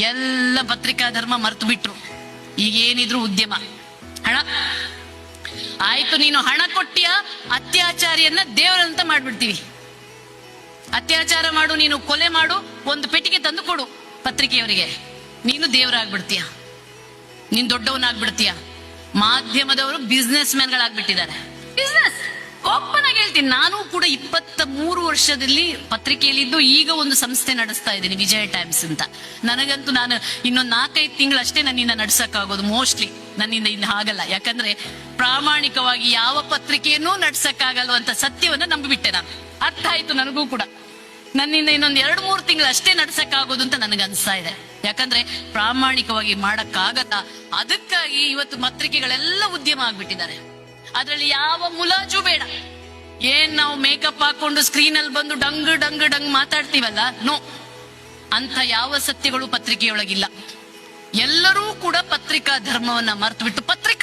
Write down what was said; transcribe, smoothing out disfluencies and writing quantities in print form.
ಎಲ್ಲ ಪತ್ರಿಕಾ ಧರ್ಮ ಮರ್ತು ಬಿಟ್ರು. ಈಗ ಏನಿದ್ರು ಉದ್ಯಮ, ಹಣ. ಆಯ್ತು, ನೀನು ಹಣ ಕೊಟ್ಟಿಯ, ಅತ್ಯಾಚಾರಿಯನ್ನ ದೇವರಂತ ಮಾಡ್ಬಿಡ್ತೀವಿ. ಅತ್ಯಾಚಾರ ಮಾಡು, ನೀನು ಕೊಲೆ ಮಾಡು, ಒಂದು ಪೆಟ್ಟಿಗೆ ತಂದು ಕೊಡು ಪತ್ರಿಕೆಯವರಿಗೆ, ನೀನು ದೇವರಾಗ್ಬಿಡ್ತೀಯ, ನೀನ್ ದೊಡ್ಡವನಾಗ್ಬಿಡ್ತೀಯ. ಮಾಧ್ಯಮದವರು ಬಿಸ್ನೆಸ್ ಮ್ಯಾನ್ಗಳಾಗ್ಬಿಟ್ಟಿದ್ದಾರೆ. ಬಿಸ್ನೆಸ್ ಓಪನ್ ಆಗಿ ಹೇಳ್ತೀನಿ, ನಾನು ಕೂಡ 23 ವರ್ಷದಲ್ಲಿ ಪತ್ರಿಕೆಯಲ್ಲಿದ್ದು ಈಗ ಒಂದು ಸಂಸ್ಥೆ ನಡೆಸ್ತಾ ಇದ್ದೀನಿ, ವಿಜಯ ಟೈಮ್ಸ್ ಅಂತ. ನನಗಂತೂ ನಾನು ಇನ್ನೊಂದು 4-5 ತಿಂಗಳಷ್ಟೇ ನನ್ನಿಂದ ನಡ್ಸಕ್ಕಾಗೋದು, ಮೋಸ್ಟ್ಲಿ ನನ್ನಿಂದ ಇನ್ನು ಆಗಲ್ಲ. ಯಾಕಂದ್ರೆ ಪ್ರಾಮಾಣಿಕವಾಗಿ ಯಾವ ಪತ್ರಿಕೆಯನ್ನೂ ನಡ್ಸಕ್ಕಾಗಲ್ವಂತ ಸತ್ಯವನ್ನ ನಂಬಿಬಿಟ್ಟೆ ನಾನು. ಅರ್ಥ ಆಯ್ತು ನನಗೂ ಕೂಡ. ನನ್ನಿಂದ ಇನ್ನೊಂದು 2-3 ತಿಂಗಳು ಅಷ್ಟೇ ನಡ್ಸಕ್ಕಾಗೋದು ಅಂತ ನನಗೆ ಅನ್ಸ್ತಾ ಇದೆ. ಯಾಕಂದ್ರೆ ಪ್ರಾಮಾಣಿಕವಾಗಿ ಮಾಡಕ್ಕಾಗಲ್ಲ. ಅದಕ್ಕಾಗಿ ಇವತ್ತು ಪತ್ರಿಕೆಗಳೆಲ್ಲ ಉದ್ಯಮ ಆಗ್ಬಿಟ್ಟಿದ್ದಾರೆ. ಅದ್ರಲ್ಲಿ ಯಾವ ಮುಲಾಜು ಬೇಡ. ಏನ್ ನಾವು ಮೇಕಪ್ ಹಾಕೊಂಡು ಸ್ಕ್ರೀನ್ ಅಲ್ಲಿ ಬಂದು ಡಂಗ್ ಡಂಗ್ ಡಂಗ್ ಮಾತಾಡ್ತೀವಲ್ಲ, ನೋ, ಅಂತ ಯಾವ ಸತ್ಯಗಳು ಪತ್ರಿಕೆಯೊಳಗಿಲ್ಲ. ಎಲ್ಲರೂ ಕೂಡ ಪತ್ರಿಕಾ ಧರ್ಮವನ್ನ ಮರೆತು ಬಿಟ್ಟು ಪತ್ರಿಕಾ